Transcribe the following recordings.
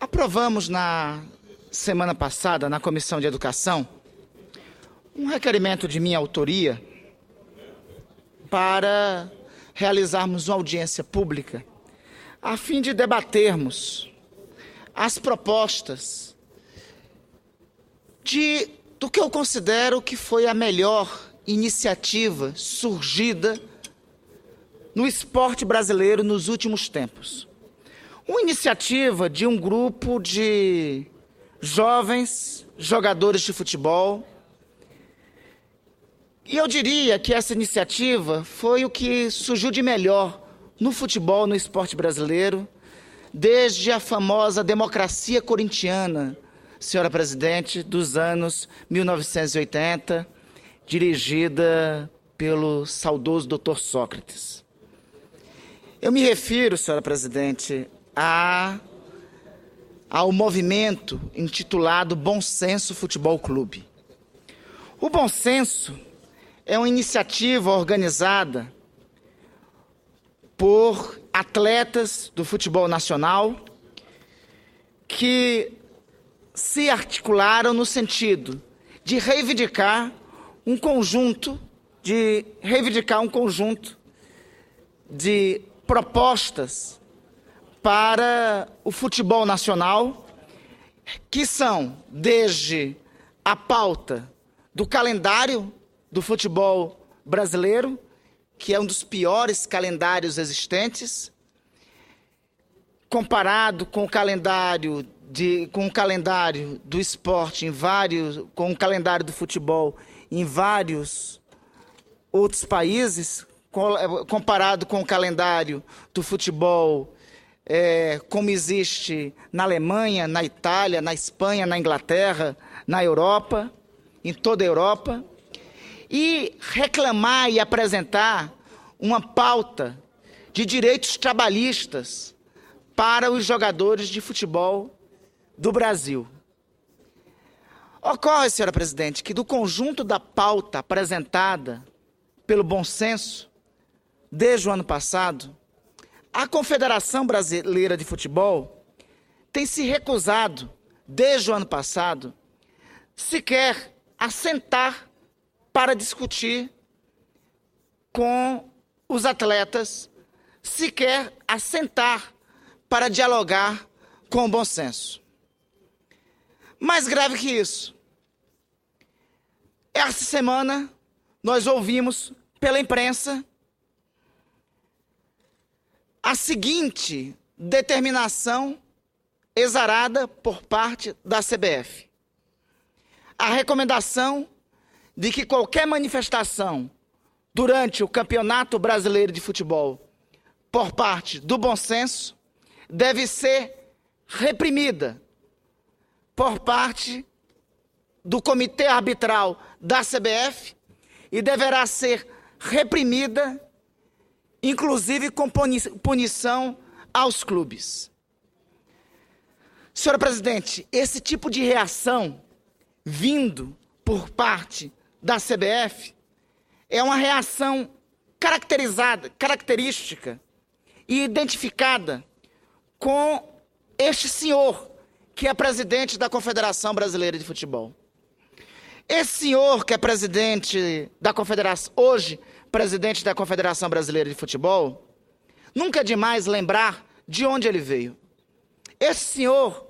Aprovamos na semana passada, na Comissão de Educação, um requerimento de minha autoria para realizarmos uma audiência pública a fim de debatermos as propostas do que eu considero que foi a melhor iniciativa surgida no esporte brasileiro nos últimos tempos. Uma iniciativa de um grupo de jovens jogadores de futebol. E eu diria que essa iniciativa foi o que surgiu de melhor no futebol, no esporte brasileiro, desde a famosa democracia corintiana, senhora presidente, dos anos 1980, dirigida pelo saudoso Dr. Sócrates. Eu me refiro, senhora presidente, ao movimento intitulado Bom Senso Futebol Clube. O Bom Senso é uma iniciativa organizada por atletas do futebol nacional que se articularam no sentido de reivindicar um conjunto de propostas para o futebol nacional, que são desde a pauta do calendário do futebol brasileiro, que é um dos piores calendários existentes, comparado com o calendário do esporte com o calendário do futebol em vários outros países, comparado com o calendário do futebol como existe na Alemanha, na Itália, na Espanha, na Inglaterra, na Europa, em toda a Europa, e reclamar e apresentar uma pauta de direitos trabalhistas para os jogadores de futebol do Brasil. Ocorre, senhora presidente, que do conjunto da pauta apresentada pelo Bom Senso, desde o ano passado, a Confederação Brasileira de Futebol tem se recusado, desde o ano passado, sequer a sentar para discutir com os atletas, sequer a sentar para dialogar com o bom senso. Mais grave que isso, essa semana nós ouvimos pela imprensa a seguinte determinação exarada por parte da CBF. A recomendação de que qualquer manifestação durante o Campeonato Brasileiro de Futebol por parte do bom senso deve ser reprimida por parte do Comitê Arbitral da CBF e deverá ser reprimida, inclusive com punição aos clubes. Senhora presidente, esse tipo de reação vindo por parte da CBF é uma reação característica e identificada com este senhor que é presidente da Confederação Brasileira de Futebol. Esse senhor que é presidente da Confederação, hoje presidente da Confederação Brasileira de Futebol, nunca é demais lembrar de onde ele veio. Esse senhor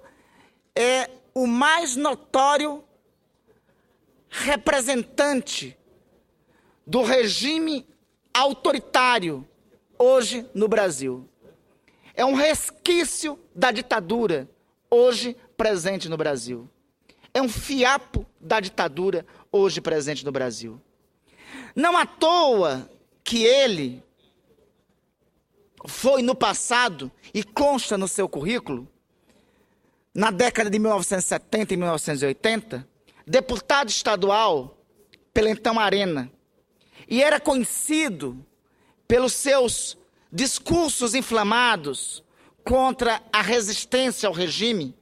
é o mais notório representante do regime autoritário hoje no Brasil. É um resquício da ditadura hoje presente no Brasil. É um fiapo da ditadura hoje presente no Brasil. Não à toa que ele foi no passado, e consta no seu currículo, na década de 1970 e 1980, deputado estadual pela então Arena, e era conhecido pelos seus discursos inflamados contra a resistência ao regime,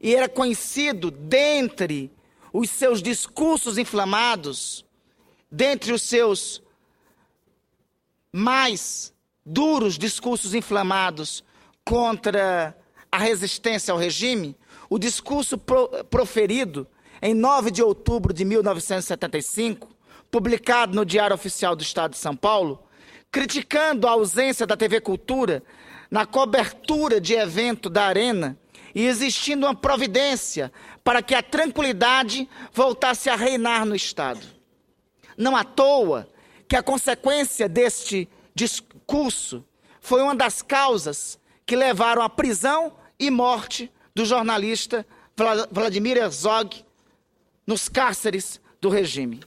e era conhecido, dentre os seus discursos inflamados, dentre os seus mais duros discursos inflamados contra a resistência ao regime, o discurso proferido em 9 de outubro de 1975, publicado no Diário Oficial do Estado de São Paulo, criticando a ausência da TV Cultura na cobertura de evento da Arena e exigindo uma providência para que a tranquilidade voltasse a reinar no Estado. Não à toa que a consequência deste discurso foi uma das causas que levaram à prisão e morte do jornalista Vladimir Herzog nos cárceres do regime.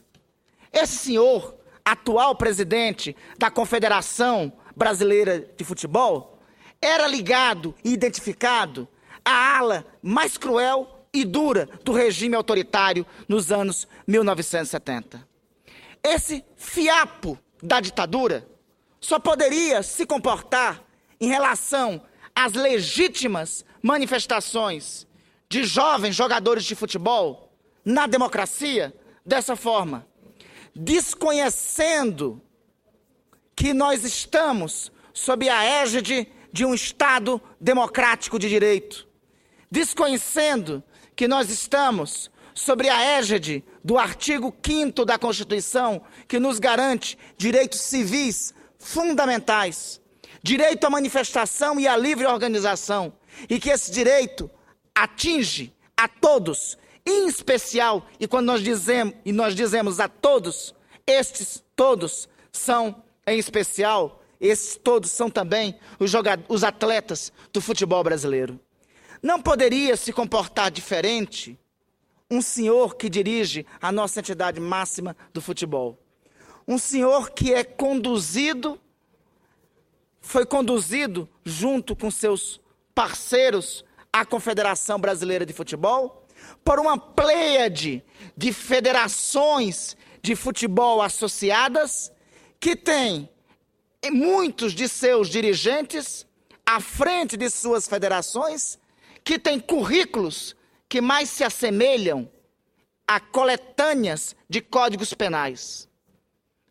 Esse senhor, atual presidente da Confederação Brasileira de Futebol, era ligado e identificado à ala mais cruel e dura do regime autoritário nos anos 1970. Esse fiapo da ditadura só poderia se comportar em relação às legítimas manifestações de jovens jogadores de futebol na democracia dessa forma, desconhecendo que nós estamos sob a égide de um Estado democrático de direito, desconhecendo que nós estamos sobre a égide do artigo 5º da Constituição, que nos garante direitos civis fundamentais, direito à manifestação e à livre organização, e que esse direito atinge a todos, em especial, e quando nós dizemos a todos, estes todos são em especial, esses todos são também os atletas do futebol brasileiro. Não poderia se comportar diferente um senhor que dirige a nossa entidade máxima do futebol. Um senhor que foi conduzido junto com seus parceiros à Confederação Brasileira de Futebol, por uma pleiade de federações de futebol associadas, que tem muitos de seus dirigentes à frente de suas federações, que tem currículos que mais se assemelham a coletâneas de códigos penais.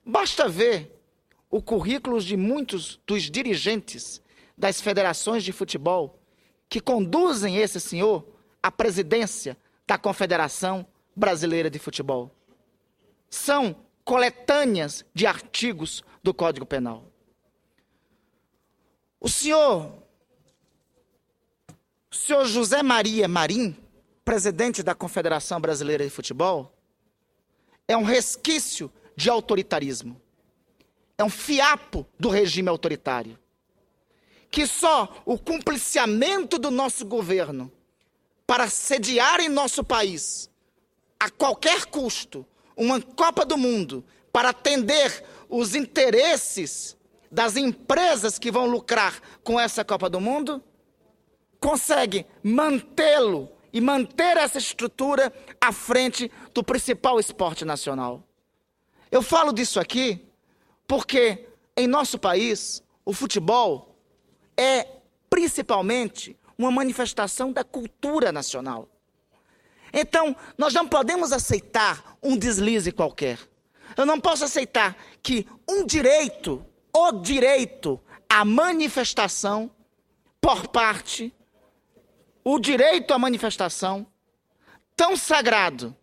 Basta ver o currículo de muitos dos dirigentes das federações de futebol que conduzem esse senhor à presidência da Confederação Brasileira de Futebol. São coletâneas de artigos do Código Penal. O senhor José Maria Marim, presidente da Confederação Brasileira de Futebol, é um resquício de autoritarismo. É um fiapo do regime autoritário. Que só o cumpliciamento do nosso governo para sediar em nosso país, a qualquer custo, uma Copa do Mundo, para atender os interesses das empresas que vão lucrar com essa Copa do Mundo, consegue mantê-lo e manter essa estrutura à frente do principal esporte nacional. Eu falo disso aqui porque, em nosso país, o futebol é principalmente uma manifestação da cultura nacional. Então, nós não podemos aceitar um deslize qualquer. Eu não posso aceitar que o direito à manifestação por parte, o direito à manifestação tão sagrado,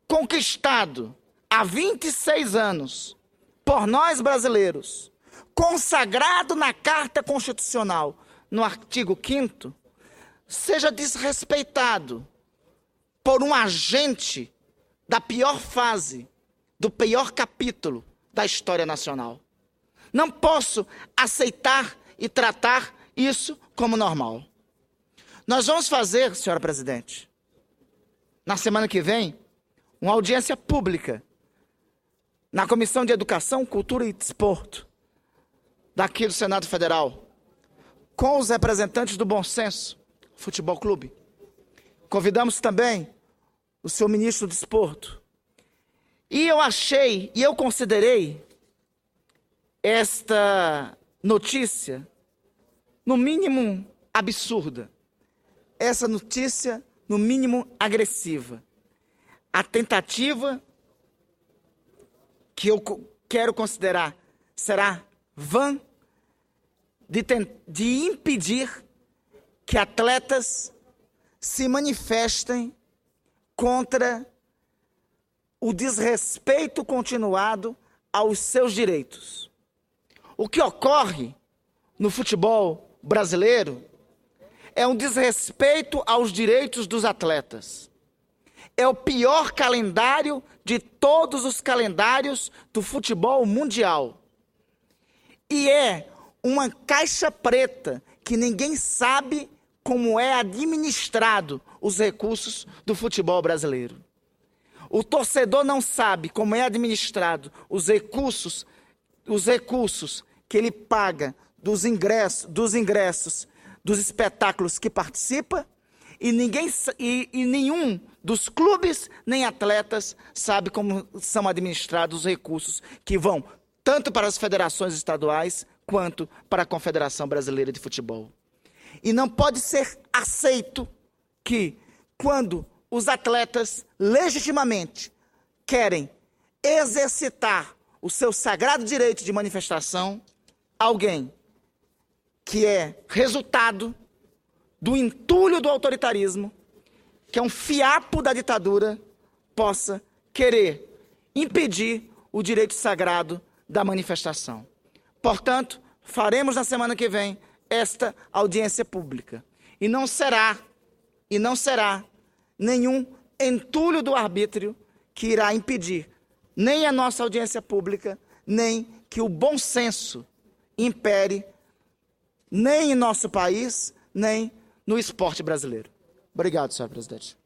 conquistado há 26 anos por nós brasileiros, consagrado na Carta Constitucional, no artigo 5º, seja desrespeitado por um agente da pior fase, do pior capítulo da história nacional. Não posso aceitar e tratar isso como normal. Nós vamos fazer, senhora presidente, na semana que vem, uma audiência pública na Comissão de Educação, Cultura e Desporto daqui do Senado Federal, com os representantes do Bom Senso Futebol Clube. Convidamos também o senhor ministro do Desporto. E eu considerei esta notícia, no mínimo, absurda. Essa notícia, no mínimo, agressiva. A tentativa que eu quero considerar será vã de impedir que atletas se manifestem contra o desrespeito continuado aos seus direitos. O que ocorre no futebol brasileiro é um desrespeito aos direitos dos atletas. É o pior calendário de todos os calendários do futebol mundial. E é uma caixa preta que ninguém sabe como é administrado os recursos do futebol brasileiro. O torcedor não sabe como é administrado os recursos que ele paga dos ingressos dos espetáculos que participa, e nenhum dos clubes nem atletas sabe como são administrados os recursos que vão tanto para as federações estaduais quanto para a Confederação Brasileira de Futebol. E não pode ser aceito que, quando os atletas legitimamente querem exercitar o seu sagrado direito de manifestação, alguém que é resultado do entulho do autoritarismo, que é um fiapo da ditadura, possa querer impedir o direito sagrado da manifestação. Portanto, faremos na semana que vem esta audiência pública. E não será nenhum entulho do arbítrio que irá impedir nem a nossa audiência pública, nem que o bom senso impere nem em nosso país, nem no esporte brasileiro. Obrigado, senhor presidente.